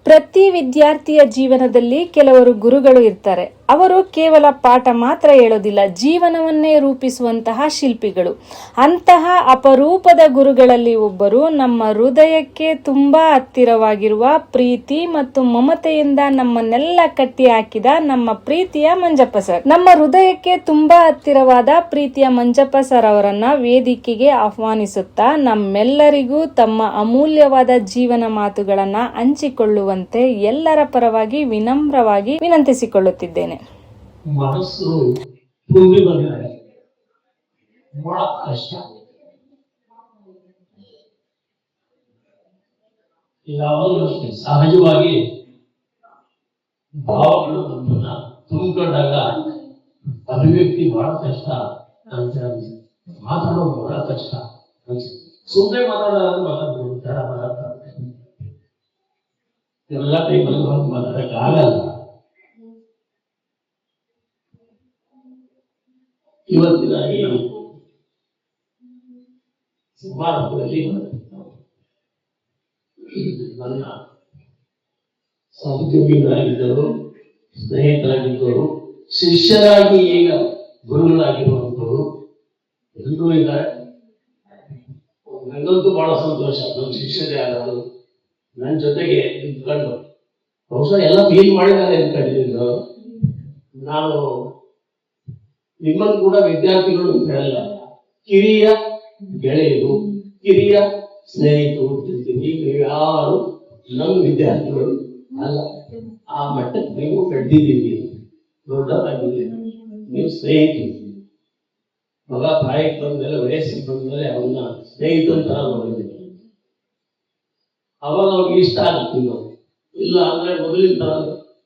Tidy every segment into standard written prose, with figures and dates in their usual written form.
ಪ್ರತಿ ವಿದ್ಯಾರ್ಥಿಯ ಜೀವನದಲ್ಲಿ ಕೆಲವರು ಗುರುಗಳು ಇರ್ತಾರೆ. ಅವರು ಕೇವಲ ಪಾಠ ಮಾತ್ರ ಹೇಳೋದಿಲ್ಲ, ಜೀವನವನ್ನೇ ರೂಪಿಸುವಂತಹ ಶಿಲ್ಪಿಗಳು. ಅಂತಹ ಅಪರೂಪದ ಗುರುಗಳಲ್ಲಿ ಒಬ್ಬರು ನಮ್ಮ ಹೃದಯಕ್ಕೆ ತುಂಬಾ ಹತ್ತಿರವಾಗಿರುವ, ಪ್ರೀತಿ ಮತ್ತು ಮಮತೆಯಿಂದ ನಮ್ಮನ್ನೆಲ್ಲ ಕಟ್ಟಿ ಹಾಕಿದ ನಮ್ಮ ಪ್ರೀತಿಯ ಮಂಜಪ್ಪ ಸರ್. ನಮ್ಮ ಹೃದಯಕ್ಕೆ ತುಂಬಾ ಹತ್ತಿರವಾದ ಪ್ರೀತಿಯ ಮಂಜಪ್ಪ ಸರ್ ಅವರನ್ನ ವೇದಿಕೆಗೆ ಆಹ್ವಾನಿಸುತ್ತಾ ನಮ್ಮೆಲ್ಲರಿಗೂ ತಮ್ಮ ಅಮೂಲ್ಯವಾದ ಜೀವನ ಮಾತುಗಳನ್ನ ಹಂಚಿಕೊಳ್ಳುವಂತೆ ಎಲ್ಲರ ಪರವಾಗಿ ವಿನಮ್ರವಾಗಿ ವಿನಂತಿಸಿಕೊಳ್ಳುತ್ತಿದ್ದೇನೆ. ಮನಸ್ಸು ತುಂಬಿ ಬಂದಿದೆ, ಬಹಳ ಕಷ್ಟ. ಯಾವಾಗಲೂ ಅಷ್ಟೇ ಸಹಜವಾಗಿ ಭಾವಗಳು ನಮ್ಮನ್ನ ತುಂಬಿಕೊಂಡಾಗ ಅಭಿವ್ಯಕ್ತಿ ಬಹಳ ಕಷ್ಟ ಅಂತ ಮಾತಾಡೋದು ಬಹಳ ಕಷ್ಟ ಅನ್ಸುತ್ತೆ. ಸುಮ್ಮನೆ ಮಾತಾಡೋದು ಎಲ್ಲ ಟೈಮಲ್ಲಿ ಮಾತಾಡಕ್ಕೆ ಆಗಲ್ಲ. ಇವತ್ತಿನ ಈ ಸಮಾರಂಭದಲ್ಲಿ ನನ್ನ ಸಹೋದ್ಯೋಗಿಗಳಾಗಿದ್ದರು, ಸ್ನೇಹಿತರಾಗಿದ್ದವರು, ಶಿಷ್ಯರಾಗಿ ಈಗ ಗುರುಗಳಾಗಿರುವಂತವರು ಎಲ್ಲರೂ ಇದ್ದಾರೆ. ನನಗಂತೂ ಬಹಳ ಸಂತೋಷ, ನನ್ನ ಶಿಷ್ಯರೇ ಆಗೋದು ನನ್ನ ಜೊತೆಗೆ ನಿಂತ್ಕೊಂಡು ಬಹುಶಃ ಎಲ್ಲ ಫೀಲ್ ಮಾಡಿದ್ದಾರೆ ಅಂದ್ಕೊಂಡಿದ್ದು. ನಾನು ನಿಮ್ಮನ್ನು ಕೂಡ ವಿದ್ಯಾರ್ಥಿಗಳು ಅಂತ ಹೇಳಲ್ಲ, ಕಿರಿಯ ಗೆಳೆಯರು, ಕಿರಿಯ ಸ್ನೇಹಿತರು ಅಂತಿರ್ತೀನಿ. ನೀವು ಯಾರು ನಮ್ಮ ವಿದ್ಯಾರ್ಥಿಗಳು ಅಲ್ಲ, ಆ ಮಟ್ಟಕ್ಕೆ ನೀವು ಬೆಳೆದಿದ್ದೀವಿ, ದೊಡ್ಡದಾಗಿದ್ದೀವಿ. ನೀವು ಸ್ನೇಹಿತರು. ಮಗ ಪ್ರಾಯಕ್ಕೆ ಬಂದ್ಮೇಲೆ, ವಯಸ್ಸಿಗೆ ಬಂದ್ಮೇಲೆ ಅವನ್ನ ಸ್ನೇಹಿತರ ನೋಡಿದ್ದೀವಿ. ಅವಾಗ ಅವ್ರಿಗೆ ಇಷ್ಟ ಆಗುತ್ತೆ. ನಾವು ಇಲ್ಲ ಅಂದ್ರೆ ಮೊದಲಿನ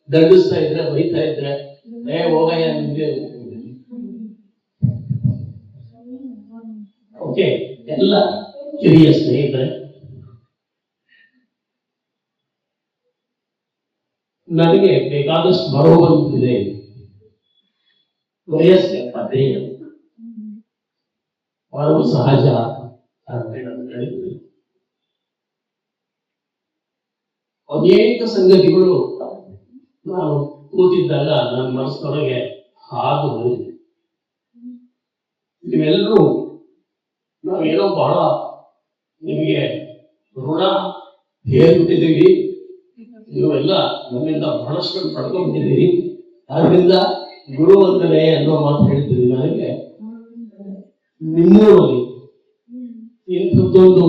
ದಂಡಿಸ್ತಾ ಇದ್ರೆ, ಬೈತಾ ಇದ್ರೆ, ಹೋಗಯ್ಯ ನಿಮ್ಗೆ. ಓಕೆ, ಎಲ್ಲ ಕಿರಿಯ ಸ್ನೇಹಿತರೆ. ನನಗೆ ಬೇಕಾದಷ್ಟು ಬರೋ ಬಂದಿದೆ. ವಯಸ್ಸು 75, ಹೊರವು ಸಹಜ ಅಂತ ಹೇಳಿದ್ರು. ಅನೇಕ ಸಂಗತಿಗಳು ನಾನು ಕೂತಿದ್ದಾಗ ನನ್ನ ಮನಸ್ಸೊಳಗೆ ಹಾದು ಹೋಗಿದೆ. ನೀವೆಲ್ಲರೂ ನಾವೇನೋ ಬಹಳ ನಿಮಗೆ ಋಣ ಹೇಳ್ಬಿಟ್ಟಿದ್ದೀವಿ. ನೀವೆಲ್ಲ ನಮ್ಮಿಂದ ಬಹಳಷ್ಟು ಪಡ್ಕೊಂಡ್ಬಿಟ್ಟಿದ್ದೀರಿ. ಆದ್ರಿಂದ ಗುರು ವಂದನೆ ಅನ್ನೋ ಮಾತು ಹೇಳ್ತೀವಿ. ನನಗೆ ನಿಮ್ಮೂರಲ್ಲಿ ಇಂಥದ್ದೊಂದು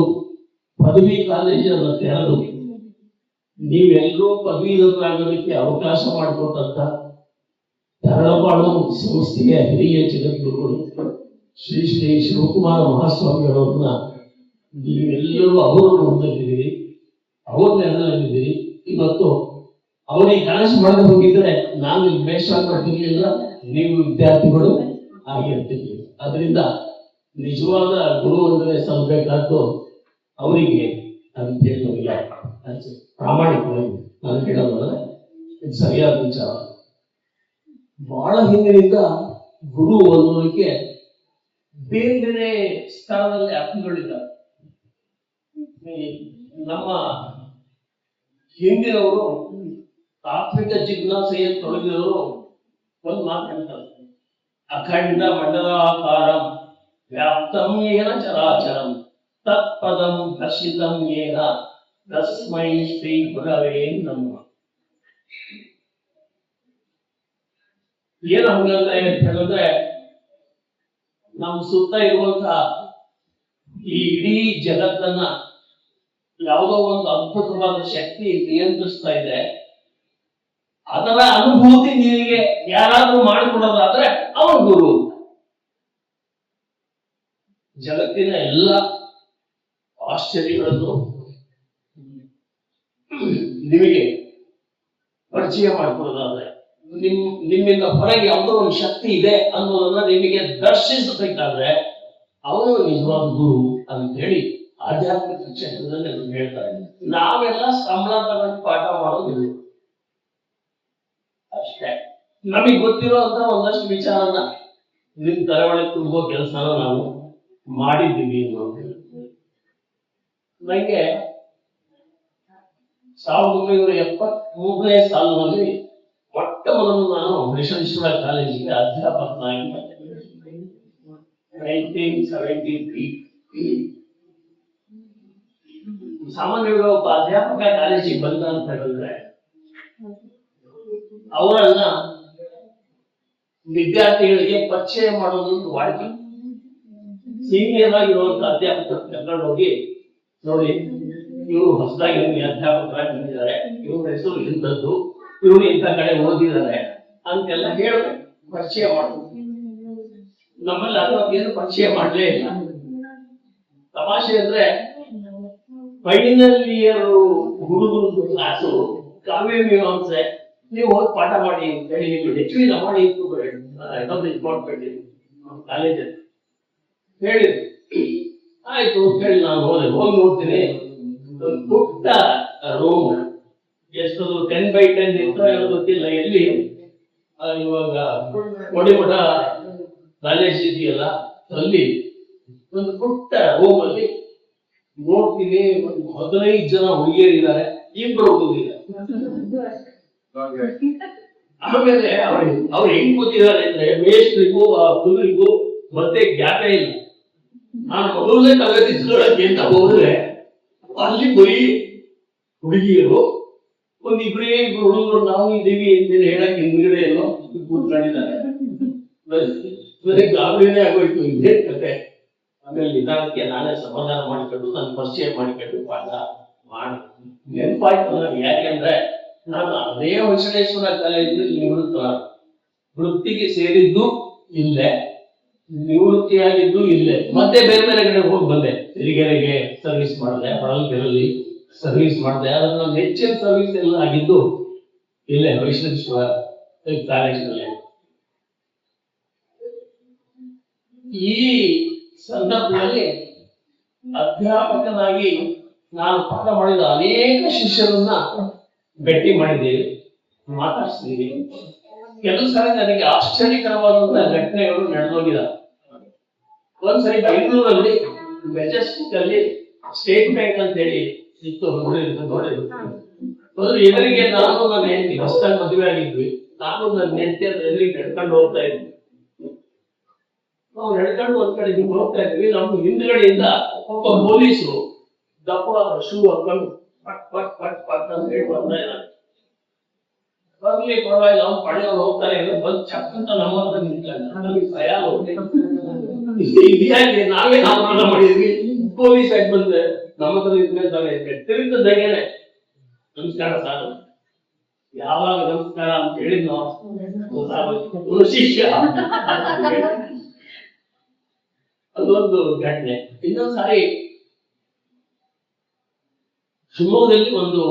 ಪದವಿ ಕಾಲೇಜನ್ನು ತೆರೆದು ನೀವೆಲ್ಲರೂ ಪದವೀಧರರಾಗೋದಕ್ಕೆ ಅವಕಾಶ ಮಾಡಿಕೊಟ್ಟಂತ ತರಳಬಾಳು ಸಂಸ್ಥೆಯ ಹಿರಿಯ ಜಗದ್ಗುರುಗಳು ಶ್ರೀ ಶ್ರೀ ಶಿವಕುಮಾರ ಮಹಾಸ್ವಾಮಿಗಳವ್ರನ್ನ ನೀವೆಲ್ಲರೂ ಅವರು ಹೊಂದಿದ್ದೀರಿ, ಅವ್ರ ನೆರಳಲ್ಲಿದ್ದೀರಿ. ಇವತ್ತು ಅವರಿಗೆ ಕನಸು ಮಾಡದೆ ಹೋಗಿದ್ರೆ ನಾನು ಇಲ್ಲಿ ಬೇಷವಾಗಿ ಬರ್ತಿರ್ಲಿಲ್ಲ, ನೀವು ವಿದ್ಯಾರ್ಥಿಗಳು ಆಗಿರ್ತಿರ್ಲಿಲ್ಲ. ಅದರಿಂದ ನಿಜವಾದ ಗುರು ವಂದನೆ ಸಲ್ಲಬೇಕಾದ್ದು ಅವರಿಗೆ ಅಂತೇಳಿ ನಮಗೆ ಪ್ರಾಮಾಣಿಕವಾಗಿ ನಾನು ಹೇಳೋದಲ್ಲ, ಇದು ಸರಿಯಾದ ವಿಚಾರ. ಬಹಳ ಹಿಂದಿನಿಂದ ಗುರು ಅನ್ನೋದಕ್ಕೆ ಬೇರೆ ಬೇರೆ ಸ್ಥಳದಲ್ಲಿ ಅರ್ಥಗಳಿದ್ದಾವೆ. ನಮ್ಮ ಹಿಂದಿನವರು ತಾತ್ವಿಕ ಜಿಜ್ಞಾಸೆಯನ್ನು ತೊಡಗಿದವರು ಒಂದು ಮಾತು ಹೇಳ್ತಾರೆ, ಅಖಂಡ ಮಂಡಲಾಕಾರಂ ವ್ಯಾಪ್ತಂ ಯೇನ ಚರಾಚರಂ ತತ್ಪದಂ ದರ್ಶಿತಂ ಯೇನ ತಸ್ಮೈ ಶ್ರೀ ಗುರವೇ ನಮಃ. ಏನು ಹಂಗಂದ್ರೆ ಹೇಳಿದ್ರೆ, ನಮ್ಮ ಸುತ್ತ ಇರುವಂತಹ ಈ ಇಡೀ ಜಗತ್ತನ್ನ ಯಾವುದೋ ಒಂದು ಅದ್ಭುತವಾದ ಶಕ್ತಿ ನಿಯಂತ್ರಿಸ್ತಾ ಇದೆ. ಅದರ ಅನುಭೂತಿ ನಿನಗೆ ಯಾರಾದ್ರೂ ಮಾಡಿಕೊಡೋದಾದ್ರೆ ಅವನು ಗುರು. ಜಗತ್ತಿನ ಎಲ್ಲ ಆಶ್ಚರ್ಯಗಳನ್ನು ನಿಮಗೆ ಪರಿಚಯ ಮಾಡಿಕೊಡೋದಾದ್ರೆ, ನಿಮ್ಮಿಂದ ಹೊರಗೆ ಯಾವುದೋ ಒಂದು ಶಕ್ತಿ ಇದೆ ಅನ್ನೋದನ್ನ ನಿಮಗೆ ದರ್ಶಿಸಬೇಕಾದ್ರೆ ಅವನು ನಿಜವಾದ ಗುರು ಅಂತ ಹೇಳಿ ಆಧ್ಯಾತ್ಮಿಕ ಕ್ಷೇತ್ರದಲ್ಲಿ ಹೇಳ್ತಾ ಇದ್ದಾರೆ. ನಾವೆಲ್ಲ ಸಂಬಳ ತಗೊಂಡು ಪಾಠ ಮಾಡೋದಿಲ್ಲ ಅಷ್ಟೇ. ನಮಗೆ ಗೊತ್ತಿರುವಂತ ಒಂದಷ್ಟು ವಿಚಾರನ ನಿಮ್ ತರವಳಿ ತುಂಬೋ ಕೆಲಸನ ನಾವು ಮಾಡಿದ್ದೀವಿ ಅನ್ನೋದು. ನನಗೆ 1973ನೇ ಸಾಲಿನಲ್ಲಿ ಮೊಟ್ಟ ಮೊದಲು ನಾನು ವಿಶ್ವೇಶ್ವರ ಕಾಲೇಜಿಗೆ ಅಧ್ಯಾಪಕನಾಗಿ ಬಂದೆ. 1973. ಸಾಮಾನ್ಯವಾಗಿ ಒಬ್ಬ ಅಧ್ಯಾಪಕ ಕಾಲೇಜಿಗೆ ಬಂದ ಅಂತ ಹೇಳಿದ್ರೆ ಅವರನ್ನ ವಿದ್ಯಾರ್ಥಿಗಳಿಗೆ ಪರಿಚಯ ಮಾಡೋದು ವಾಡಿಕೆ. ಸೀನಿಯರ್ ಆಗಿರುವಂತ ಅಧ್ಯಾಪಕರು ಕರ್ಕೊಂಡು ಹೋಗಿ, ನೋಡಿ ಇವರು ಹೊಸದಾಗಿ ನಿಮಗೆ ಅಧ್ಯಾಪಕರಾಗಿ ಬಂದಿದ್ದಾರೆ, ಇವ್ರ ಹೆಸರು ಇಂಥದ್ದು, ಇವರು ಇಂಥ ಕಡೆ ಓದಿದ್ದಾರೆ ಅಂತೆಲ್ಲ ಹೇಳ್ಬೇಕು, ಪರಿಚಯ ಮಾಡೋದು. ನಮ್ಮಲ್ಲಿ ಏನು ಪರಿಚಯ ಮಾಡಲೇ ಇಲ್ಲ. ತಮಾಷೆ ಅಂದ್ರೆ ಫೈನಲ್ ಇಯರ್ ಹುಡುಗರು ಕ್ಲಾಸು ಕಾವ್ಯ ಮೀಮಾಂಸೆ ನೀವು ಹೋಗಿ ಪಾಠ ಮಾಡಿ ಅಂತ ಹೇಳಿ ಹೆಚ್ಚಿನ ಮಾಡಿ ಇತ್ತು ಮಾಡ್ಕೊಂಡಿದ್ದೀವಿ ಕಾಲೇಜಲ್ಲಿ ಹೇಳಿದ್ರು. ಆಯ್ತು ಅಂತ ಹೇಳಿ ನಾನು ಹೋಗಿ ನೋಡ್ತೀನಿ. ಒಂದು ಪುಟ್ಟ ರೂಮ್, ಎಷ್ಟು 10x10 ಇತ್ತು ಏನೋ ಗೊತ್ತಿಲ್ಲ, ಎಲ್ಲಿ ಇವಾಗ ಒಡಿಮಠ ಕಾಲೇಜ್ ಇದೆಯಲ್ಲ ಅಲ್ಲಿ ಒಂದು ಪುಟ್ಟ ರೂಮ್ ಅಲ್ಲಿ ನೋಡ್ತೀನಿ. ಒಂದು 15 ಜನ ಹುಡುಗಿಯರಿದ್ದಾರೆ, 2 ಹುಡುಗಿದ್ದಾರೆ. ಆಮೇಲೆ ಅವ್ರು ಹೆಂಗ್ ಕೂತಿದ್ದಾರೆ ಅಂದ್ರೆ ಮೇಷ್ಟ್ರಿಗೂ ಆ ಹುಡುಗರಿಗೂ ಮತ್ತೆ ಗ್ಯಾಪೇ ಇಲ್ಲ. ನಾನು ಮೊದಲನೇ ತರಗತಿ ಅಂತ ಹೋದ್ರೆ ಅಲ್ಲಿ ಬರೀ ಹುಡುಗಿಯರು, ಒಂದ್ ಇಬ್ರು ಹುಡುಗರು ನಾವು ಇದೀವಿ ಅಂತ ಹೇಳಕ್ ಹಿಂದ್ಗಡೆ ಎಲ್ಲೋ ಕೂತ್ಕೊಂಡಿದ್ದಾರೆ. ಬರೀ ಗಾಬರಿನೇ ಆಗೋಯ್ತು, ಇದೇ ಕತೆ. ಆಮೇಲೆ ನಿಧಾನಕ್ಕೆ ನಾನೇ ಸಮಾಧಾನ ಮಾಡಿಕೊಂಡು ನನ್ನ ಪರಿಚಯ ಮಾಡಿಕೊಂಡು ಪಾಠ ಮಾಡಿ ನೆನಪಾಯ್ತು ನನಗೆ. ಯಾಕೆಂದ್ರೆ ನಾನು ಅದೇ ವಿಶ್ವೇಶ್ವರ ಕಾಲೇಜಿನಲ್ಲಿ ವೃತ್ತಿಗೆ ಸೇರಿದ್ದು ಇಲ್ಲೇ, ನಿವೃತ್ತಿಯಾಗಿದ್ದು ಇಲ್ಲೇ, ಮತ್ತೆ ಬೇರೆ ಬೇರೆ ಕಡೆ ಹೋಗಿ ಬಂದೆ. ಸಿರಿಗೆರೆಗೆ ಸರ್ವಿಸ್ ಮಾಡಿದೆ, ಹೊಳಲ್ಕೆರೆಯಲ್ಲಿ ಸರ್ವಿಸ್ ಮಾಡಿದೆ. ಅದನ್ನ ನನ್ನ ಹೆಚ್ಚಿನ ಸರ್ವಿಸ್ ಎಲ್ಲ ಆಗಿದ್ದು ಇಲ್ಲೇ ವಿಶ್ವೇಶ್ವರ ಕಾಲೇಜಿನಲ್ಲಿ. ಈ ಸಂದರ್ಭದಲ್ಲಿ ಅಧ್ಯಾಪಕನಾಗಿ ನಾನು ಪಾಠ ಮಾಡಿದ ಅನೇಕ ಶಿಷ್ಯರನ್ನ ಭೇಟಿ ಮಾಡಿದ್ದೀವಿ, ಮಾತಾಡ್ಸಿದ್ದೀವಿ. ಕೆಲವು ಸಾರಿ ನನಗೆ ಆಶ್ಚರ್ಯಕರವಾದಂತಹ ಘಟನೆಗಳು ನಡೆದೋಗಿದ್ದಾವೆ. ಒಂದ್ಸರಿ ಬೆಂಗಳೂರಲ್ಲಿ ಮೆಜೆಸ್ಟಿಕ್ ಅಲ್ಲಿ ಸ್ಟೇಟ್ ಬ್ಯಾಂಕ್ ಅಂತ ಹೇಳಿ ಇತ್ತು, ನೋಡಿದ್ರು. ಎದುರಿಗೆ ನಾನು ನನ್ನ ಹೆಂಡತಿ ಹೊಸದಾಗಿ ಮದುವೆ ಆಗಿದ್ವಿ. ನಾನು ನನ್ನ ಹೆಂಡತಿ ಎದುರಿಗೆ ನಡ್ಕೊಂಡು ಹೋಗ್ತಾ ಇದ್ವಿ. ನಾವು ನಡ್ಕೊಂಡು ಒಂದ್ ಕಡೆ ಹೋಗ್ತಾ ಇದ್ವಿ. ನಮ್ಮ ಹಿಂದ್ಗಡೆಯಿಂದ ಒಬ್ಬ ಪೊಲೀಸರು ದಪ್ಪ ಶೂ ಹಾಕೊಂಡು ಪಟ್ ಪಟ್ ಪಟ್ ಪಟ್ ಅಂತ ಹೇಳಿ ಬರ್ತಾ ಇದ್ದಾರೆ. ಬರ್ಲಿ ಪರವಾಗಿಲ್ಲ, ಅವ್ನು ಪಡೆಯೋರು ಹೋಗ್ತಾರೆ, ಬಂದ್ ಚಕ್ಕಂತ ನಮ್ಮ ಹತ್ರ ನಿಂತ್ಕೊಂಡು ನಮಗೆ ಭಯ ಇದ್ಯಾಕೆ ನಾವೇ ನಾಮಕರಣ ಮಾಡಿದ್ವಿ. ಪೊಲೀಸ್ ಆಗಿ ಬಂದೆ ನಮ್ಮ ಹತ್ರ ನಿಂತ್ಕೊಂತಾರೆ, ತಿರುಗಿದಂಗೆನೆ ನಮಸ್ಕಾರ ಸಾರು, ಯಾವಾಗ ನಮಸ್ಕಾರ ಅಂತ ಹೇಳಿದ್ನೋ ಶಿಷ್ಯ. ಅದೊಂದು ಘಟನೆ. ಇನ್ನೊಂದು ಸಾರಿ ಶಿವಮೊಗ್ಗದಲ್ಲಿ ಒಂದು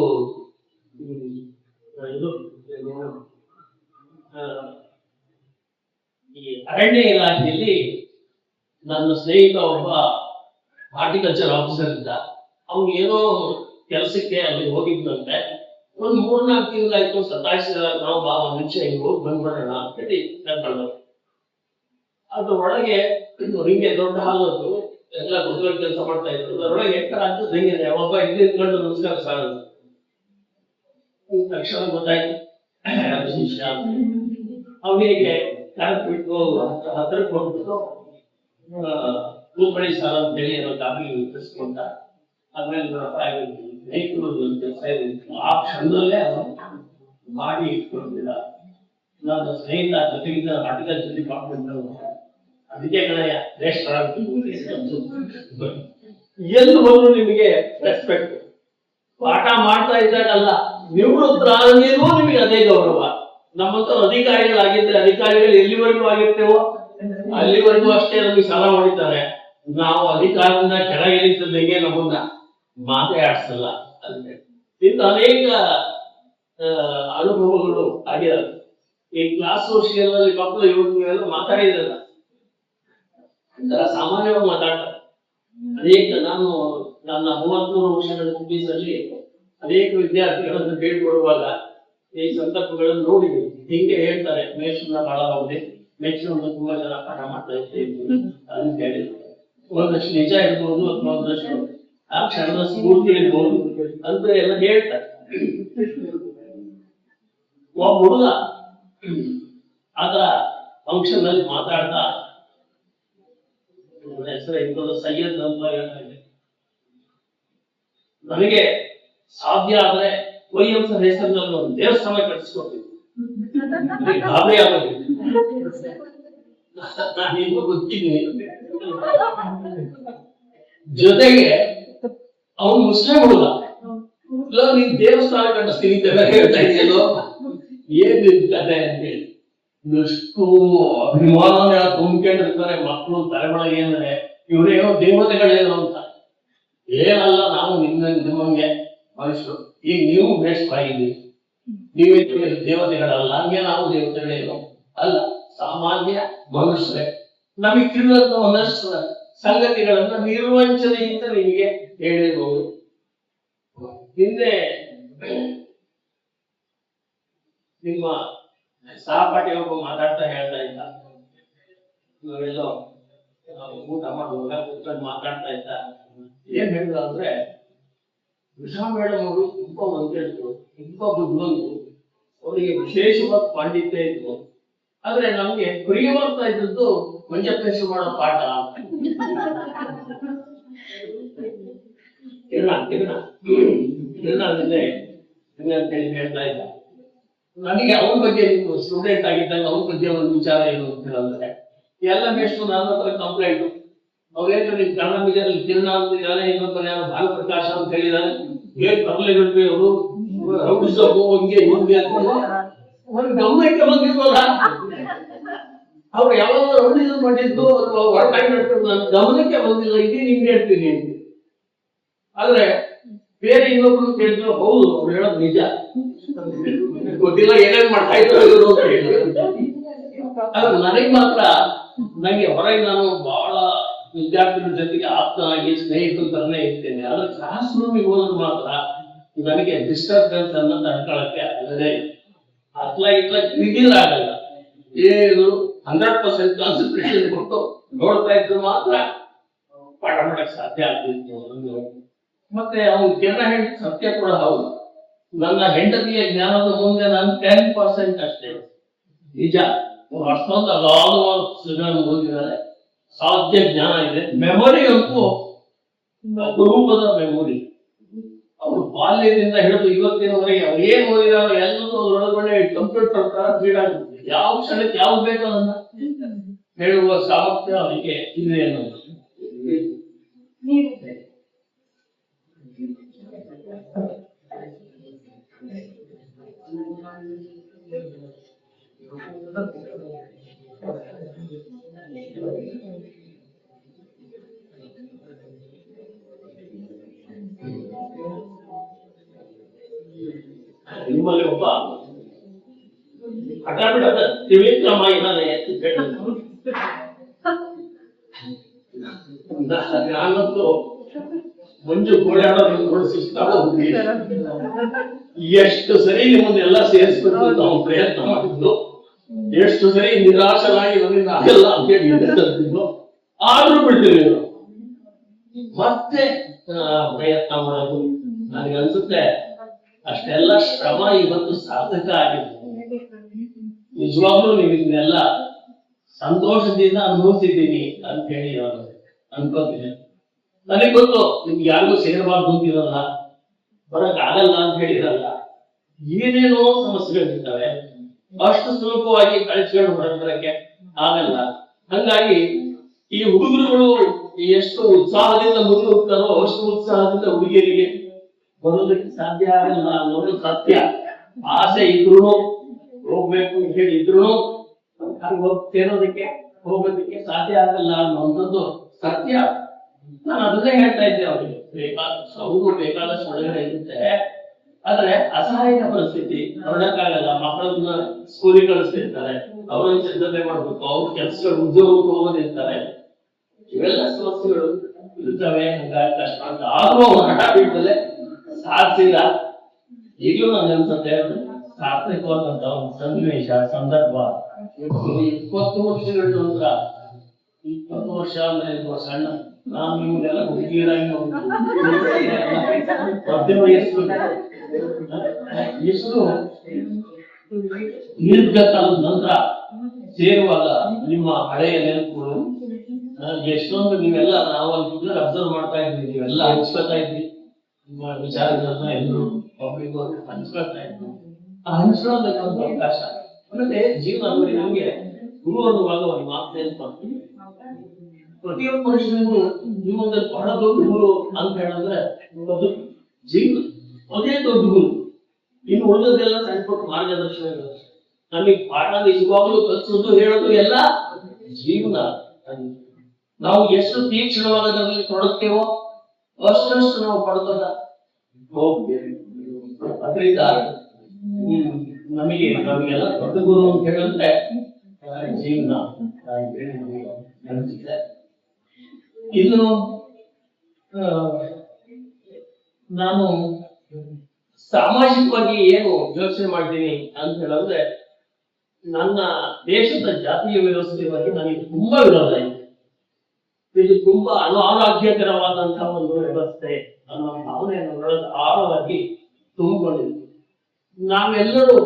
ಇದು ಈ ಅರಣ್ಯ ಇಲಾಖೆಯಲ್ಲಿ ನನ್ನ ಸ್ನೇಹಿತ ಒಬ್ಬ ಹಾರ್ಟಿಕಲ್ಚರ್ ಆಫೀಸರ್ ಇದ್ದ. ಅವ್ನು ಏನೋ ಕೆಲಸಕ್ಕೆ ಅಲ್ಲಿ ಹೋಗಿದ್ದಂತೆ. ಒಂದು 3-4 ತಿಂಗಳಾಯ್ತು, ಸತಾಯಿಸಿದ. ನಾವು ಬಾ ಒಂದ್ ನಿಮಿಷ ಹಿಂಗ್ ಹೋಗಿ ಬಂದ್ಬಿಡೋಣ ಅಂತ ಹೇಳಿ ಕರ್ಕೊಂಡು. ಅದ್ರ ಒಳಗೆ ಹಿಂಗೆ ದೊಡ್ಡ ಹಾಲದ್ದು ಎಲ್ಲ ಗುರುಗಳ ಕೆಲಸ ಮಾಡ್ತಾ ಇದ್ರು. ಅದರೊಳಗೆ ಎಷ್ಟರಾಗ್ತದೆ ಹೆಂಗಿದೆ, ಒಬ್ಬ ಇದ್ಕೊಂಡು ನಮಸ್ಕಾರ ಸಾರ್ ತಕ್ಷಣ ಗೊತ್ತಾಯ್ತು ಶಿಷ್ಯ. ಅವನಿಗೆ ಕರೆಕ್ಟ್ ಬಿಟ್ಟು ಹತ್ರಕ್ಕೆ ಹೋಗ್ಬಿಟ್ಟು ಕೂತ್ಕೊಳ್ಳಿ ಸಾರ್ ಅಂತ ಹೇಳಿ ಏನೋ ಕಾಫಿ ವಿತರಿಸ್ಕೊಂಡ. ಆಮೇಲೆ ಕೆಲಸ ಇದೆ, ಆ ಕ್ಷಣದಲ್ಲೇ ಮಾಡಿ ಇಟ್ಕೊಂಡಿಲ್ಲ. ನನ್ನ ಸ್ನೇಹಿತ ಜೊತೆಗಿದ್ದ ಹಾರ್ಟಿಕಲ್ಚರ್ ಡಿಪಾರ್ಟ್ಮೆಂಟ್ ಅದಕ್ಕೆ ಕಣಯ್ಯ ಎಲ್ಲಿ ಬಂದ್ರು ನಿಮಗೆ ರೆಸ್ಪೆಕ್ಟ್. ಪಾಠ ಮಾಡ್ತಾ ಇದ್ದಾಗಲ್ಲ, ನಿವೃತ್ತರಾಗಿಯೂ ನಿಮಗೆ ಅದೇ ಗೌರವ. ನಮ್ಮಂತ ಅಧಿಕಾರಿಗಳಾಗಿದ್ರೆ ಅಧಿಕಾರಿಗಳು ಎಲ್ಲಿವರೆಗೂ ಆಗಿರ್ತೇವೋ ಅಲ್ಲಿವರೆಗೂ ಅಷ್ಟೇ ನಮಗೆ ಸಾಲ ಮಾಡಿದ್ದಾರೆ. ನಾವು ಅಧಿಕಾರದಿಂದ ಕೆಳಗಿಳಿತದಂಗೆ ನಮ್ಮನ್ನ ಮಾತೇ ಆಡಿಸಲ್ಲ. ಅಂದ್ರೆ ಇಂಥ ಅನೇಕ ಅನುಭವಗಳು ಆಗಿರಲ್ಲ. ಈ ಕ್ಲಾಸ್ ವಿಷಯದಲ್ಲಿ ಮಕ್ಕಳು ಇವ್ರನ್ನೆಲ್ಲ ಮಾತಾಡಿದ್ರಲ್ಲ, ಸಾಮಾನ್ಯವಾಗಿ ಮಾತಾಡ್ತಾರೆ. ಅನೇಕ ನಾನು ನನ್ನ 33 ವರ್ಷಗಳ ಸರ್ವಿಸಲ್ಲಿ ಅನೇಕ ವಿದ್ಯಾರ್ಥಿಗಳನ್ನು ಬೀಳ್ಕೊಡುವಾಗ ಈ ಸಂದರ್ಭಗಳನ್ನು ನೋಡಿದ್ವಿ. ಹಿಂಗೆ ಹೇಳ್ತಾರೆ, ಮೇಷ್ಟ್ರನ್ನ ಬಹಳ ಹೋಗಿದೆ, ಮೇಷ್ಟ್ರನ್ನ ತುಂಬಾ ಜನ ಪಾಠ ಮಾಡ್ತಾ ಇದ್ದೇವೆ ಅಂತ ಹೇಳಿ. ಒಂದಷ್ಟು ನಿಜ ಇರ್ಬೋದು ಅಥವಾ ಒಂದಷ್ಟು ಆ ಕ್ಷಣದ ಸ್ಫೂರ್ತಿ ಇರ್ಬೋದು ಅಂತ ಎಲ್ಲ ಹೇಳ್ತಾರೆ. ಒಬ್ಬ ಹುಡುಗ ಅದರ ಫಂಕ್ಷನ್ ಅಲ್ಲಿ ಮಾತಾಡ್ತಾ ಹೆಸರು ಇಂಥದ್ದು ಸೈಯದ್ ಅಂತ ಹೇಳ್ತಾರೆ, ನನಗೆ ಸಾಧ್ಯ ಆದ್ರೆ ವೈಎಂ ಸರ್ ಹೆಸರಿನಲ್ಲಿ ಒಂದು ದೇವಸ್ಥಾನ ಕಟ್ಟಿಸ್ಕೊಡ್ತೀನಿ, ಗಾಬರಿ ಆಗೋದು. ನಾನು ಇನ್ನೂ ಗೊತ್ತಿದ್ದೀನಿ. ಜೊತೆಗೆ ಅವನು ಮುಸ್ಲಿಂ ಹುಡುಗ, ನೀನ್ ದೇವಸ್ಥಾನ ಕಟ್ಟಿಸ್ತೀನಿ ಅಂತ ಹೇಳ್ತಾ ಇದೆಯಲ್ಲೋ, ಏನ್ ನಿನ್ ಕತೆ ಅಂತ ಹೇಳಿ ಎಷ್ಟು ಅಭಿಮಾನ ತುಂಬಿಕೊಂಡಿರ್ತಾರೆ ಮಕ್ಕಳು ತಲೆಮೊಳಗೆ. ಅಂದ್ರೆ ಇವ್ರೇನೋ ದೇವತೆಗಳೇನೋ ಅಂತ. ಏನಲ್ಲ, ನಾವು ನಿಮ್ಮಂಗೆ ಮನುಷ್ಯರು. ಈಗ ನೀವು ಬೇಷವಾಗಿದ್ದೀವಿ, ನೀವೇ ದೇವತೆಗಳಲ್ಲ, ಹಂಗೆ ನಾವು ದೇವತೆಗಳೇನೋ ಅಲ್ಲ, ಸಾಮಾನ್ಯ ಮನುಷ್ಯರೇ. ನಮಗೆ ತಿಳಿದ ಒಂದಷ್ಟು ಸಂಗತಿಗಳನ್ನ ನಿರ್ವಂಚನೆಯಿಂದ ನಿಮಗೆ ಹೇಳಿರ್ಬೋದು. ಹಿಂದೆ ನಿಮ್ಮ ಸಹಪಾಠಿ ಒಬ್ಬ ಮಾತಾಡ್ತಾ ಹೇಳ್ತಾ ಇದ್ದ, ನಾವೆಲ್ಲೋ ಊಟ ಮಾಡುವಾಗ ಕೂತ್ಕೊಂಡು ಮಾತಾಡ್ತಾ ಇದ್ದ. ಏನ್ ಹೇಳಿದ ಅಂದ್ರೆ, ಉಷಾ ಮೇಡಮ್ ಅವರು ತುಂಬಾ ಒಂದೇಳು, ತುಂಬಾ ಬುದ್ಧಿವಂತರು, ಅವರಿಗೆ ವಿಶೇಷವಾದ ಪಾಂಡಿತ್ಯ ಇತ್ತು. ಆದ್ರೆ ನಮ್ಗೆ ಪ್ರಿಯವಾಗ್ತಾ ಇದ್ದದ್ದು ಮಂಜಪ್ಪೇಶ್ವರ ಮಾಡೋ ಪಾಠ. ಅಂತೇಳಿ ಹೇಳ್ತಾ ಇದ್ದ. ನನಗೆ ಅವನ ಬಗ್ಗೆ ಸ್ಟೂಡೆಂಟ್ ಆಗಿದ್ದಾಗ ಅವನ ಬಗ್ಗೆ ಒಂದು ವಿಚಾರ ಏನು ಅಂತ ಹೇಳಿದ್ರೆ, ಎಲ್ಲ ಮೇಷ್ಟು ನನ್ನ ಹತ್ರ ಕಂಪ್ಲೇಂಟ್. ಅವ್ರೇನು ನಿಮ್ ಕನ್ನಡ ಮೀಡಿಯಲ್ಲಿ ಕಿರಣ ಅಂತಿದ್ದಾರೆ, ಇನ್ನೊಬ್ಬರು ಯಾರು ಭಾನುಪ್ರಕಾಶ ಅಂತ ಹೇಳಿದಾರೆ, ಏನ್ ತರಲೆಗಳ್ರಿ ಅವರು, ರೌಡಿಸೋದು ಹಂಗೆ ಹಿಂಗೆ ಅಂತ ಅವ್ರಿಗೆ ಗಮನಕ್ಕೆ ಬಂದಿಲ್ವಲ್ಲ. ಅವ್ರು ಯಾವಾಗ ರೌಡಿಸಮ್ ಮಾಡಿದ್ದು ನನ್ನ ಗಮನಕ್ಕೆ ಬಂದಿಲ್ಲ, ಇದೇ ನಿಮ್ಗೆ ಹೇಳ್ತೀನಿ ಅಂತ. ಆದ್ರೆ ಬೇರೆ ಇನ್ನೊಬ್ರು ಕೇಳಿದ್ರು, ಹೌದು ಅವ್ರು ಹೇಳೋದು ನಿಜ, ಗೊತ್ತಿಲ್ಲ ಏನೇನ್ ಮಾಡ್ತಾ ಇದ್ರು ಅಂತ ಹೇಳಿದ್ರು. ಆದ್ರೆ ನನಗೆ ಮಾತ್ರ, ನಂಗೆ ಹೊರಗೆ ನಾನು ಬಹಳ ವಿದ್ಯಾರ್ಥಿಗಳ ಜೊತೆಗೆ ಆಪ್ತನಾಗಿ ಸ್ನೇಹಿತರ ತರನೇ ಇರ್ತೇನೆ. ಆದ್ರೆ ಕ್ಲಾಸ್ ರೂಮಿಗೆ ಹೋದ್ರೆ ಮಾತ್ರ ನನಗೆ ಡಿಸ್ಟರ್ಬೆನ್ಸ್ ಅನ್ನ ತಡ್ಕೊಳಕ್ಕೆ ಆಗದೆ, ಇದಿಲ್ಲ ಆಗಲ್ಲ. ಏನು 100% ಕಾನ್ಸಂಟ್ರೇಷನ್ ಕೊಟ್ಟು ನೋಡ್ತಾ ಇದ್ರು ಮಾತ್ರ ಪಾಠ ಮಾಡಕ್ ಸಾಧ್ಯ ಆಗ್ತಿತ್ತು. ಮತ್ತೆ ಅವ್ನು ಕೆಲ ಹೆಂಡತಿ ಸತ್ಯ ಕೂಡ ಹೌದು. ನನ್ನ ಹೆಂಡತಿಯ ಜ್ಞಾನದ ಮುಂದೆ ನಾನು 10% ಅಷ್ಟೇ. ನಿಜ, ಅಷ್ಟೊಂದು ಅಗಾಧವಾದ ಪುಸ್ತಕಗಳನ್ನು ಓದಿದ್ದಾರೆ, ಸಾಧ್ಯ ಜ್ಞಾನ ಇದೆ. ಮೆಮೊರಿ ಅಂತೂ ಅಪರೂಪದ ಮೆಮೊರಿ. ಅವರು ಬಾಲ್ಯದಿಂದ ಹಿಡಿದು ಇವತ್ತಿನವರೆಗೆ ಅವ್ರು ಏನ್ ಓದಿದಾರೋ ಎಲ್ಲರೂ ಒಳಗಡೆ ಕಂಪ್ಯೂಟರ್ ತರ ಫೀಡ್ ಆಗುತ್ತೆ. ಯಾವ ಕ್ಷಣಕ್ಕೆ ಯಾವ್ದು ಬೇಕೋ ಅದನ್ನ ಹೇಳುವ ಸಾಮರ್ಥ್ಯ ಅವರಿಗೆ ಇದೆ ಅನ್ನೋದು. ನಿಮ್ಮಲ್ಲಿ ಒಬ್ಬ ಹಠ ಬಿಡದ ತ್ರಿವಿಕ್ರಮ ಇದ್ದಾನೆ ಅಂತ ಹೇಳಿದ್ರು. ನಾನಂತೂ ಮಂಜು ಗೋಳಾಡೋದನ್ನು ನೋಡಿಸ್ತಾ ಹೋಗಿ ಎಷ್ಟು ಸರಿ ನಿಮ್ಮನ್ನೆಲ್ಲ ಸೇರಿಸ್ಬೇಕು ಅಂತ ಅವ್ನು ಪ್ರಯತ್ನ ಮಾಡಿದ್ದು, ಎಷ್ಟು ಸರಿ ನಿರಾಶರಾಗಿ ನನ್ನಿಂದ ಆಗಲ್ಲ ಅಂತ ಹೇಳಿ ತರ್ತಿದ್ದು, ಆದ್ರೂ ಬಿಡ್ತಿರ್ಲಿಲ್ಲ. ಮತ್ತೆ ಪ್ರಯತ್ನ ಮಾಡೋದು. ನನಗೆ ಅನ್ಸುತ್ತೆ ಅಷ್ಟೆಲ್ಲ ಶ್ರಮ ಇವತ್ತು ಸಾರ್ಥಕ ಆಗಿದೆ. ನಿಜವಾಗ್ಲೂ ನೀವು ಇದನ್ನೆಲ್ಲ ಸಂತೋಷದಿಂದ ಅನುಭವಿಸಿದ್ದೀನಿ ಅಂತ ಹೇಳಿ ನಾನು ಅನ್ಕೋತೀನಿ. ನನಗೆ ಗೊತ್ತು ನಿಮ್ಗೆ ಯಾರಿಗೂ ಸೇರಬಾರ್ದು ಅಂತಿರಲ್ಲ, ಬರಕ್ ಆಗಲ್ಲ ಅಂತ ಹೇಳಿರಲ್ಲ, ಏನೇನೋ ಸಮಸ್ಯೆಗಳಿರ್ತವೆ. ಅಷ್ಟು ಸುಲಭವಾಗಿ ಕಳಿಸ್ಕೊಂಡು ಹೊರಬರಕ್ಕೆ ಆಗಲ್ಲ. ಹಂಗಾಗಿ ಈ ಹುಡುಗರುಗಳು ಎಷ್ಟು ಉತ್ಸಾಹದಿಂದ ಮುಂದೆ ಹೋಗ್ತಾರೋ ಅಷ್ಟು ಉತ್ಸಾಹದಿಂದ ಹುಡುಗಿಯರಿಗೆ ಬರೋದಕ್ಕೆ ಸಾಧ್ಯ ಆಗಲ್ಲ ಅನ್ನೋದು ಸತ್ಯ. ಆಸೆ ಇದ್ರು ಹೋಗ್ಬೇಕು ಅಂತ ಹೇಳಿ ಇದ್ರು ಸೇರೋದಕ್ಕೆ ಹೋಗೋದಕ್ಕೆ ಸಾಧ್ಯ ಆಗಲ್ಲ ಅನ್ನುವಂಥದ್ದು ಸತ್ಯ. ನಾನು ಅದನ್ನೇ ಹೇಳ್ತಾ ಇದ್ದೆ ಅವ್ರಿಗೆ. ಬೇಕಾದಷ್ಟು ಒಳಗಡೆ ಇರುತ್ತೆ, ಆದ್ರೆ ಅಸಹಾಯಕ ಪರಿಸ್ಥಿತಿ, ಹೊರಡಕ್ಕಾಗಲ್ಲ. ಮಕ್ಕಳನ್ನ ಸ್ಕೂಲಿಗೆ ಕಳಿಸ್ತಿರ್ತಾರೆ, ಅವ್ರನ್ನ ಸಿದ್ಧತೆ ಮಾಡ್ಬೇಕು, ಅವ್ರ ಕೆಲಸಗಳು ಉದ್ಯೋಗಕ್ಕೆ ಹೋಗೋದಿರ್ತಾರೆ, ಇವೆಲ್ಲ ಸಮಸ್ಯೆಗಳು ಇರ್ತವೆ. ಹಂಗಾಗಿ ಕಷ್ಟ ಅಂತ ಆದ್ರೂ ಹಠ ಬಿಡ್ತದೆ ಸಾಧಿಸಿದ. ಈಗಲೂ ನಂಗೆ ಅನ್ಸುತ್ತೆ ಸಾರ್ಥಕವಾದಂತ ಒಂದು ಸನ್ನಿವೇಶ ಸಂದರ್ಭ. 20 ವರ್ಷಗಳ ನಂತರ, 20 ವರ್ಷ ಅಂದ್ರೆ ಸಣ್ಣ, ನಾನು ನಿಮ್ಗೆಲ್ಲ ಹುಡುಗಿಯರಾಗಿ ಮಧ್ಯ ವಯಸ್ಸು ಎಷ್ಟು ದೀರ್ಘಕಾಲದ ನಂತರ ಸೇರುವಾಗ ನಿಮ್ಮ ಹಳೆಯ ನೆನಪುಗಳು ಎಷ್ಟೊಂದು ನೀವೆಲ್ಲ ನಾವು ಅಲ್ಲಿ ಅಬ್ಸರ್ವ್ ಮಾಡ್ತಾ ಇದ್ವಿ, ನೀವೆಲ್ಲ ಹಂಚ್ಕೊತಾ ಇದ್ವಿ ನಿಮ್ಮ ವಿಚಾರಗಳನ್ನ ಎಲ್ಲರೂ ಒಬ್ಬರಿಗೂ ಹಂಚ್ಕೊಳ್ತಾ ಇದ್ವಿ. ಆ ಹಂಚ್ಕೊಳ್ಳೋದಕ್ಕೊಂದು ಅವಕಾಶ ಮತ್ತೆ ಜೀವನ ನೋಡಿ ನಮ್ಗೆ ಗುರು ಅನ್ನುವಾಗ ಒಂದು ಮಾತು ನೆನಪಾಗ್ತೀವಿ. ಪ್ರತಿಯೊಬ್ಬ ಮನುಷ್ಯನಿಗೂ ಜೀವನದಲ್ಲಿ ಬಹಳ ದೊಡ್ಡ ಗುರು ಅಂತ ಹೇಳಿದ್ರೆ ಅದು ಜೀವನ, ಅದೇ ದೊಡ್ಡ ಗುರು. ಇನ್ನು ಉಳಿದದೆಲ್ಲ ಸಣ್ಣ ಪುಟ್ಟ ಮಾರ್ಗದರ್ಶನಗಳು. ನಮಗೆ ಪಾಠ ನಿಜವಾಗ್ಲೂ ಕಲಿಸೋದು ಹೇಳೋದು ಎಲ್ಲ ಜೀವನ. ನಾವು ಎಷ್ಟು ತೀಕ್ಷ್ಣವಾಗಿ ಅದರಲ್ಲಿ ತೊಡಗ್ತೇವೋ ಅಷ್ಟಷ್ಟು ನಾವು ಪಡ್ಕೋದ ಹೋಗ್ತೇವೆ. ಅದರಿಂದ ನಮಗೆಲ್ಲ ದೊಡ್ಡ ಗುರು ಅಂತ ಹೇಳಿದ್ರೆ ಜೀವನ ಅನಿಸಿದೆ. ಇನ್ನು ನಾನು ಸಾಮಾಜಿಕವಾಗಿ ಏನು ಯೋಚನೆ ಮಾಡ್ತೀನಿ ಅಂತ ಹೇಳಿದ್ರೆ, ನನ್ನ ದೇಶದ ಜಾತಿಯ ವ್ಯವಸ್ಥೆ ಬಗ್ಗೆ ನನಗೆ ತುಂಬಾ ವಿರೋಧ ಇದೆ. ಇದು ತುಂಬಾ ಅನಾರೋಗ್ಯಕರವಾದಂತಹ ಒಂದು ವ್ಯವಸ್ಥೆ ಅನ್ನೋ ಭಾವನೆಯನ್ನು ಆಳವಾಗಿ ತುಂಬಿಕೊಂಡಿದೆ. ನಾವೆಲ್ಲರೂ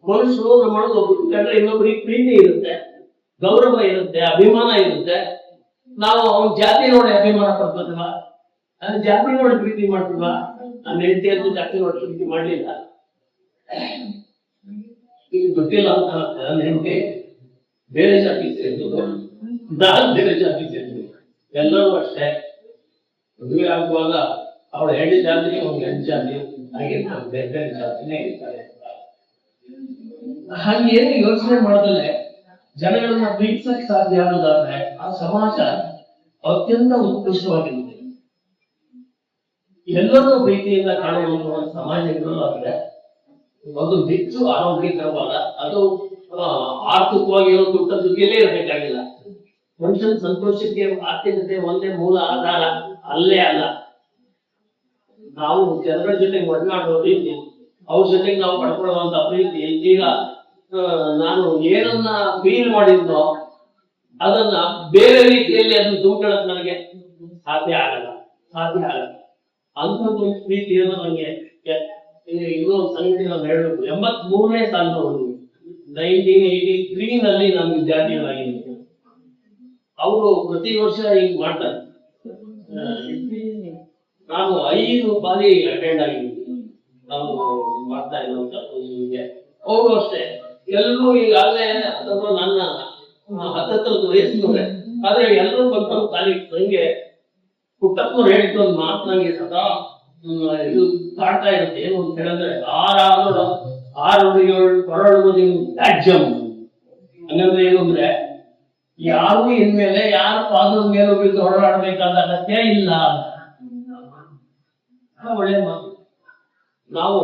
ಮನುಷ್ಯರು ನಮ್ಮೊಳಗೆ ಒಬ್ಬರು ಕಂಡ್ರೆ ಇನ್ನೊಬ್ಬರಿಗೆ ಪ್ರೀತಿ ಇರುತ್ತೆ, ಗೌರವ ಇರುತ್ತೆ, ಅಭಿಮಾನ ಇರುತ್ತೆ. ನಾವು ಅವನ ಜಾತಿ ನೋಡಿ ಅಭಿಮಾನ ಪಡ್ತೀವ, ನನ್ನ ಜಾತಿ ನೋಡಿ ಪ್ರೀತಿ ಮಾಡ್ತೀವ. ನನ್ನ ಹೆಂಡತಿಯಂತೂ ಜಾತಿ ನೋಡಿ ಪ್ರೀತಿ ಮಾಡ್ಲಿಲ್ಲ, ಈಗ ಗೊತ್ತಿಲ್ಲ ಅಂತ ನನ್ನ ಹೆಂಡತಿ ಬೇರೆ ಜಾತಿ ಸೇರಿದ್ದು, ನಾನು ಬೇರೆ ಜಾತಿ ಸೇರಿದ್ದು. ಎಲ್ಲರೂ ಅಷ್ಟೇ, ಮದುವೆ ಆಗುವಾಗ ಅವಳ ಹೆಣ್ಣು ಜಾತಿ ಅವ್ನ ಹೆಣ್ಣು ಜಾತಿ ಹಾಗೆ ಬೇರೆ ಬೇರೆ ಜಾತಿನೇ ಇರ್ತಾರೆ. ಹಾಗೇನು ಯೋಚನೆ ಮಾಡಿದ್ರೆ ಜನಗಳನ್ನ ಪ್ರೀತಿಸಕ್ಕೆ ಸಾಧ್ಯ ಆಗೋದಾದ್ರೆ ಆ ಸಮಾಜ ಅತ್ಯಂತ ಉತ್ಕೃಷ್ಟವಾಗಿರುತ್ತೆ. ಎಲ್ಲರೂ ಪ್ರೀತಿಯಿಂದ ಕಾಣುವಂತ ಒಂದು ಸಮಾಜ ಇರೋದಾದ್ರೆ ಒಂದು ಹೆಚ್ಚು ಆರೋಗ್ಯಕರವಾದ, ಅದು ಆರ್ಥಿಕವಾಗಿ ದುಡ್ಡಲ್ಲೇ ಇರಬೇಕಾಗಿಲ್ಲ. ಮನುಷ್ಯನ ಸಂತೋಷಕ್ಕೆ ಆರ್ಥಿಕತೆ ಒಂದೇ ಮೂಲ ಆಧಾರ ಅಲ್ಲೇ ಅಲ್ಲ. ನಾವು ಜನರ ಜೊತೆಗೆ ಒಡನಾಡೋ ರೀತಿ, ಅವ್ರ ಜೊತೆಗೆ ನಾವು ಪಡ್ಕೊಳ್ಳುವಂತ ಪ್ರೀತಿ. ಈಗ ನಾನು ಏನನ್ನ ಫೀಲ್ ಮಾಡಿದ್ನೋ ಅದನ್ನ ಬೇರೆ ರೀತಿಯಲ್ಲಿ ಅದನ್ನ ತುಂಬಿಕೊಳ್ಳೋದು ನನಗೆ ಸಾಧ್ಯ ಆಗಲ್ಲ. ಅಂಥದ್ದು ಪ್ರೀತಿಯನ್ನು ನನಗೆ ಇದು ಸಂಗತಿ ನಾವು ಹೇಳಬೇಕು. 83ನೇ ಸಾಲಿನವರು 1983 ನಲ್ಲಿ ನಾನು ವಿದ್ಯಾರ್ಥಿಗಳಾಗಿದ್ದೀನಿ. ಅವರು ಪ್ರತಿ ವರ್ಷ ಹಿಂಗ್ ಮಾಡ್ತಾರೆ. ನಾನು 5 ಬಾರಿ ಅಟೆಂಡ್ ಆಗಿದ್ದೀನಿ. ನಾವು ಮಾಡ್ತಾ ಇರುವಂತ ಅವರು ಅಷ್ಟೇ, ಎಲ್ಲರೂ ಈಗಾಗಲೇ ಅಥವಾ ನನ್ನ 10 ವಯಸ್ಸಿನವ್ರೆ, ಆದ್ರೆ ಎಲ್ಲರೂ ಸ್ವಲ್ಪ ಖಾಲಿ ನಂಗೆ ಪುಟ್ಟಪ್ಪನವ್ರು ಹೇಳಿದ್ದು ಒಂದು ಮಾತು ನಂಗೆ ಸದಾ ಇದು ಕಾಡ್ತಾ ಇರುತ್ತೆ. ಏನು ಅಂತ ಹೇಳಿದ್ರೆ, 6 ಹೊರಡುವುದು ತ್ಯಾಜ್ಯಂ. ಹಂಗಂದ್ರೆ ಏನು ಅಂದ್ರೆ, ಯಾರು ಇನ್ಮೇಲೆ ಯಾರ ಪಾದದ ಮೇಲೂ ಬಿದ್ದು ಹೊರಡಬೇಕಾದ ಅಗತ್ಯ ಇಲ್ಲ. ಒಳ್ಳೆ ಮಾತು. ನಾವು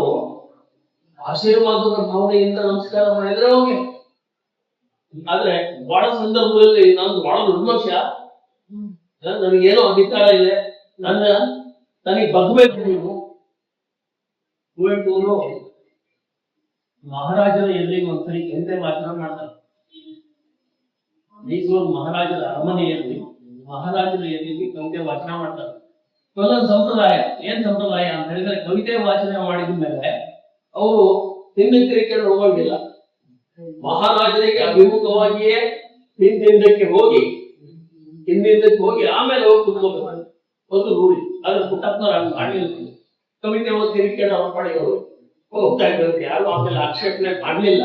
ಆಶೀರ್ವಾದದ ಭಾವನೆಯಿಂದ ನಮಸ್ಕಾರ ಮಾಡಿದ್ರೆ ಹೋಗಿ. ಆದ್ರೆ ಬಹಳ ಸಂದರ್ಭದಲ್ಲಿ ನಾನು ಬಹಳ ದುರ್ಮನುಷ್ಯ, ನನಗೇನೋ ಅಧಿಕಾರ ಇದೆ, ನನಗೆ ಬಗ್ಬೇಕು. ನೀವು ಕುವೆಂಪುರು ಮಹಾರಾಜರ ಎದುರಿಗೆ ಒಂದ್ಸರಿ ಎಂತೆ ಭಾಷಣ ಮಾಡ್ತಾರೆ. ಮೈಸೂರು ಮಹಾರಾಜರ ಅರಮನೆಯಲ್ಲಿ ಮಹಾರಾಜರ ಎದುರಿಗೆ ಕವಿತೆ ವಾಚನ ಮಾಡ್ತಾರೆ. ಒಂದೊಂದು ಸಂಪ್ರದಾಯ, ಏನ್ ಸಂಪ್ರದಾಯ ಅಂತ ಹೇಳಿದ್ರೆ, ಕವಿತೆ ವಾಚನ ಮಾಡಿದ ಮೇಲೆ ಅವರು ಹಿಂದಕ್ಕೆ ಹೋಗೋದಿಲ್ಲ. ಮಹಾರಾಜರಿಗೆ ಅಭಿಮುಖವಾಗಿಯೇ ಹಿಂದಕ್ಕೆ ಹೋಗಿ ಆಮೇಲೆ ಹೋಗಿ ಕುತ್ಕೋಬೇಕು. ಒಂದು ರೂಢಿ. ಅದ್ರ ಪುಟ್ಟಪ್ಪನವ್ರು ಹಂಗೆ ಮಾಡಲಿಲ್ಲ. ಕವಿತೆ ಓದಿ ತಿರುಗಿ ಅವ್ರ ಪಡೆಯವರು ಹೋಗ್ತಾ ಇದ್ದಾರೆ. ಯಾರು ಆಮೇಲೆ ಆಕ್ಷೇಪಣೆ ಮಾಡ್ಲಿಲ್ಲ.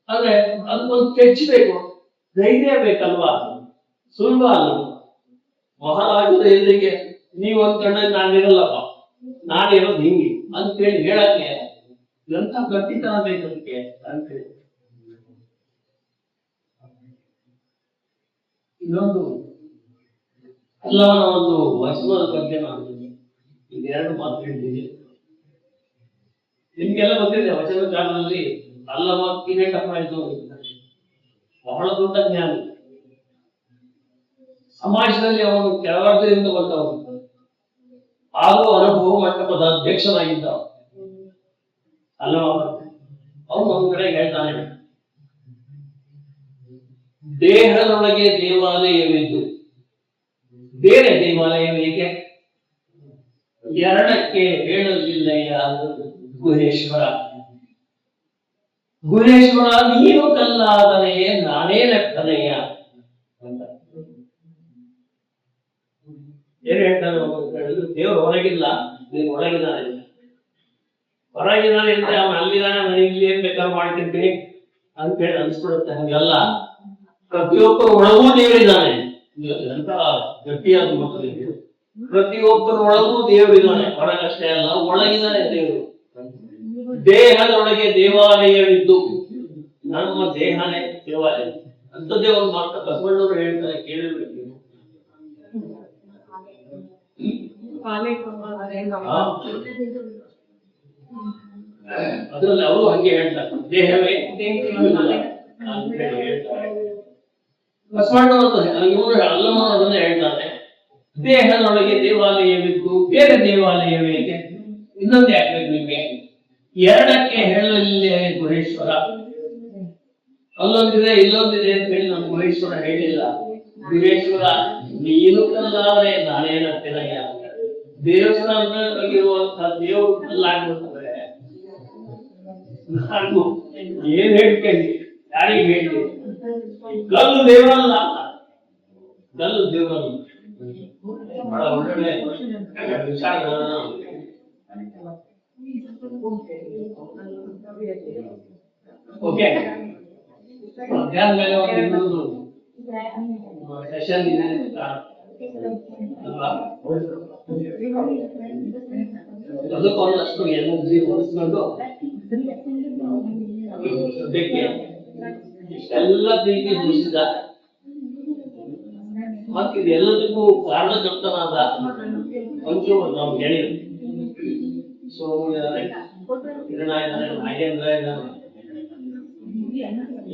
ಆದ್ರೆ ಅದಕ್ಕೊಂದು ಕೆಚ್ಚಬೇಕು, ಧೈರ್ಯ ಬೇಕಲ್ವಾ, ಸುಲಭ ಅಲ್ಲ. ಮಹಾರಾಜರ ಎದುರಿಗೆ ನೀವು ಅಂದ್ಕೊಂಡ ನಾನಿರಲ್ಲಪ್ಪ, ನಾನಿರೋದು ಹಿಂಗೆ ಅಂತೇಳಿ ಹೇಳಕ್ಕೆ ಎಂತ ಗಟ್ಟಿತನ ಬೇಕದಕ್ಕೆ ಅಂತೇಳಿ. ಇನ್ನೊಂದು ಅಲ್ಲವನ ಒಂದು ವಚನದ ಬಗ್ಗೆ ನಾನು ಇದೆರಡು ಮಾತು ಹೇಳಿದ್ದೀನಿ. ನಿಮ್ಗೆಲ್ಲ ಗೊತ್ತಿದೆ, ವಚನ ಕಾಲದಲ್ಲಿ ಅಲ್ಲವ ಕಿರೀಟಪ್ಪ ಇದು ಬಹಳ ದೊಡ್ಡ ಜ್ಞಾನಿ. ಸಮಾಜದಲ್ಲಿ ಅವನು ಕೆಳವರ್ಗದಿಂದ ಬಂದವನು, ಹಾಗೂ ಅನುಭವ ಮಂಟಪದ ಅಧ್ಯಕ್ಷನಾಗಿದ್ದ ಅಲ್ಲವ. ಅವನು ಒಂದ್ ಕಡೆ ಹೇಳ್ತಾನೆ, ದೇಹದೊಳಗೆ ದೇವಾಲಯವಿದ್ದು ಬೇರೆ ದೇವಾಲಯವೇಕೆ? ಎರಡಕ್ಕೆ ಹೇಳಲಿಲ್ಲಯ್ಯ ಗುಹೇಶ್ವರ. ಗುಹೇಶ್ವರ ನೀನು ಕಲ್ಲಾದರೆ ನಾನೇ ಲೆಕ್ಕನಯ್ಯ ಅಂತ ಏನ್ ಹೇಳ್ತಾರೆ. ದೇವರು ಹೊರಗಿಲ್ಲ, ನೀನು ಒಳಗಿದ್ದಾನೆ. ಹೊರಗಿದ್ದಾನೆ ಅಂದ್ರೆ ಅವನು ಅಲ್ಲಿದ್ದಾನೆ, ನಾನು ಇಲ್ಲಿ ಏನ್ ಬೇಕಾದ್ರೂ ಮಾಡ್ತಿರ್ತೀನಿ ಅಂತ ಹೇಳಿ ಅನ್ಸ್ಬಿಡುತ್ತೆ. ಹಂಗಲ್ಲ, ಪ್ರತಿಯೊಬ್ಬರ ಒಳಗೂ ದೇವರಿದ್ದಾನೆ. ಎಂತ ಗಟ್ಟಿಯಾದ ಮಕ್ಕಳಿಗೆ ಪ್ರತಿಯೊಬ್ಬರ ಒಳಗೂ ದೇವರಿದ್ದಾನೆ. ಹೊರಗಷ್ಟೇ ಅಲ್ಲ, ಒಳಗಿದ್ದಾನೆ ದೇವರು. ದೇಹದೊಳಗೆ ದೇವಾಲಯವಿದ್ದು, ನಮ್ಮ ದೇಹನೇ ದೇವಾಲಯ. ಅಂಥದ್ದೇ ಒಂದು ಮಾತ್ರ ಬಸವಣ್ಣವರು ಹೇಳ್ತಾರೆ, ಕೇಳಿರ್ಬೇಕು. ಅದ್ರಲ್ಲಿ ಅವರು ಹಂಗೆ ಹೇಳ್ತಾರೆ, ದೇಹವೇ ಅಂತ ಹೇಳಿ ಹೇಳ್ತಾರೆ. ಬಸವಣ್ಣವರು ಇವರು ಅಲ್ಲಮ್ಮ ಅದನ್ನೇ ಹೇಳ್ತಾರೆ, ದೇಹದೊಳಗೆ ದೇವಾಲಯವಿದ್ದು ಬೇರೆ ದೇವಾಲಯವೇಕೆ, ಇನ್ನೊಂದು ಯಾಕೆ ನಿಮಗೆ ಎರಡಕ್ಕೆ ಹೇಳಲಿಲ್ಲ ಗುಹೇಶ್ವರ. ಅಲ್ಲೊಂದಿದೆ ಇಲ್ಲೊಂದಿದೆ ಅಂತ ಹೇಳಿ ನಮ್ಮ ಗುಹೇಶ್ವರ ಹೇಳಿಲ್ಲ. ಗುಹೇಶ್ವರ ನೀನು ಕಲ್ಲಾದ್ರೆ ನಾನೇನಂತೀನಯ್ಯ. ದೇವಸ್ಥಾನದಲ್ಲಿರುವಂತಹ ದೇವರು ಕಲ್ಲಾಗ್ಬಿಡ್ತಾರೆ. ನಾನು ಏನ್ ಹೇಳ್ತೀನಿ, ಯಾರಿಗೆ ಹೇಳಿ, ಕಲ್ಲು ದೇವರಲ್ಲ, ಕಲ್ಲು ದೇವರಲ್ಲ. ಬಹಳ ಒಳ್ಳೆ ವಿಚಾರಗಳನ್ನ ಓಕೆ. ಮಧ್ಯಾಹ್ನ ಮೇಲೆ ಒಂದು ಇನ್ನೊಂದು ಸೆಷನ್ ಇದೆ ಅಲ್ವಾ? ಅದಕ್ಕೊಂದಷ್ಟು ಎನರ್ಜಿ ಉಳಿಸ್ಕೊಂಡು ಸದ್ಯಕ್ಕೆ ಇಷ್ಟೆಲ್ಲ ಪ್ರೀತಿ ಉಳಿಸಿದ ಮತ್ತೆ ಇದೆಲ್ಲದಕ್ಕೂ ಕಾರಣಕರ್ತನಾದ ಒಂಚೂರು ನಾವು ಹೇಳಿದ್ರು. ಸೋಮು ಇದ್ದಾರೆ, ಕಿರಣ ಇದ್ದಾರೆ, ನಾಗೇಂದ್ರ ಇದ್ದಾರೆ,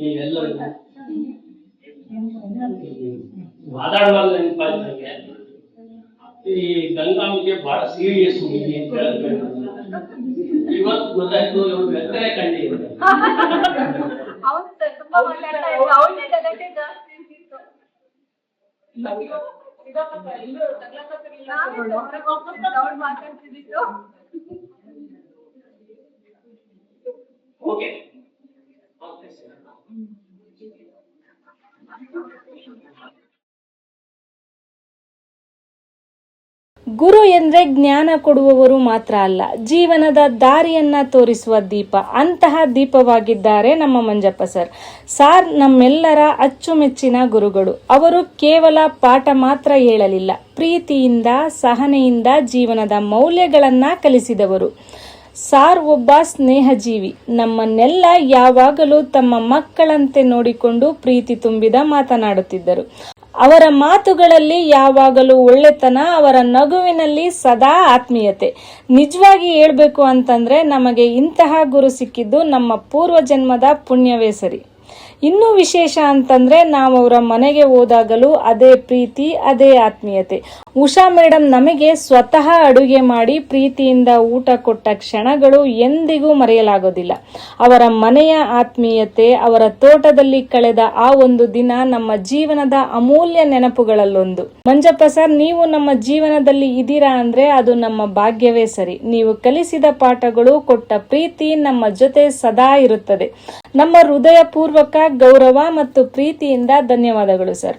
ಈ ಎಲ್ಲರಿಗೂ ಮಾತಾಡುವಾಗ ನೆನಪಾಯ್ತು ನನಗೆ, ಈ ಗಂಗಾಂಬಿಕೆ ಬಹಳ ಸೀರಿಯಸ್ ಹುಡುಗಿ ಅಂತ ಹೇಳ್ಬೇಕು. ಇವತ್ತು ಗೊತ್ತಾಯ್ತು ಇವ್ರು ಬೆತ್ತರೆ ಕಂಡಿದ್ದಾರೆ. ಓಕೆ, ಗುರು ಎಂದ್ರೆ ಜ್ಞಾನ ಕೊಡುವವರು ಮಾತ್ರ ಅಲ್ಲ, ಜೀವನದ ದಾರಿಯನ್ನ ತೋರಿಸುವ ದೀಪ. ಅಂತಹ ದೀಪವಾಗಿದ್ದಾರೆ ನಮ್ಮ ಮಂಜಪ್ಪ ಸರ್. ಸಾರ್ ನಮ್ಮೆಲ್ಲರ ಅಚ್ಚುಮೆಚ್ಚಿನ ಗುರುಗಳು. ಅವರು ಕೇವಲ ಪಾಠ ಮಾತ್ರ ಹೇಳಲಿಲ್ಲ, ಪ್ರೀತಿಯಿಂದ ಸಹನೆಯಿಂದ ಜೀವನದ ಮೌಲ್ಯಗಳನ್ನ ಕಲಿಸಿದವರು. ಸಾರ್ ಒಬ್ಬ ಸ್ನೇಹಜೀವಿ. ನಮ್ಮನ್ನೆಲ್ಲ ಯಾವಾಗಲೂ ತಮ್ಮ ಮಕ್ಕಳಂತೆ ನೋಡಿಕೊಂಡು ಪ್ರೀತಿ ತುಂಬಿದ ಮಾತನಾಡುತ್ತಿದ್ದರು. ಅವರ ಮಾತುಗಳಲ್ಲಿ ಯಾವಾಗಲೂ ಒಳ್ಳೆತನ, ಅವರ ನಗುವಿನಲ್ಲಿ ಸದಾ ಆತ್ಮೀಯತೆ. ನಿಜವಾಗಿ ಹೇಳ್ಬೇಕು ಅಂತಂದ್ರೆ ನಮಗೆ ಇಂತಹ ಗುರು ಸಿಕ್ಕಿದ್ದು ನಮ್ಮ ಪೂರ್ವಜನ್ಮದ ಪುಣ್ಯವೇ ಸರಿ. ಇನ್ನೂ ವಿಶೇಷ ಅಂತಂದ್ರೆ ನಾವು ಅವರ ಮನೆಗೆ ಹೋದಾಗಲೂ ಅದೇ ಪ್ರೀತಿ, ಅದೇ ಆತ್ಮೀಯತೆ. ಉಷಾ ಮೇಡಮ್ ನಮಗೆ ಸ್ವತಃ ಅಡುಗೆ ಮಾಡಿ ಪ್ರೀತಿಯಿಂದ ಊಟ ಕೊಟ್ಟ ಕ್ಷಣಗಳು ಎಂದಿಗೂ ಮರೆಯಲಾಗೋದಿಲ್ಲ. ಅವರ ಮನೆಯ ಆತ್ಮೀಯತೆ, ಅವರ ತೋಟದಲ್ಲಿ ಕಳೆದ ಆ ಒಂದು ದಿನ ನಮ್ಮ ಜೀವನದ ಅಮೂಲ್ಯ ನೆನಪುಗಳಲ್ಲೊಂದು. ಮಂಜಪ್ಪ ಸರ್, ನೀವು ನಮ್ಮ ಜೀವನದಲ್ಲಿ ಇದ್ದೀರಾ ಅಂದ್ರೆ ಅದು ನಮ್ಮ ಭಾಗ್ಯವೇ ಸರಿ. ನೀವು ಕಲಿಸಿದ ಪಾಠಗಳು, ಕೊಟ್ಟ ಪ್ರೀತಿ ನಮ್ಮ ಜೊತೆ ಸದಾ ಇರುತ್ತದೆ. ನಮ್ಮ ಹೃದಯಪೂರ್ವಕ ಗೌರವ ಮತ್ತು ಪ್ರೀತಿಯಿಂದ ಧನ್ಯವಾದಗಳು ಸರ್.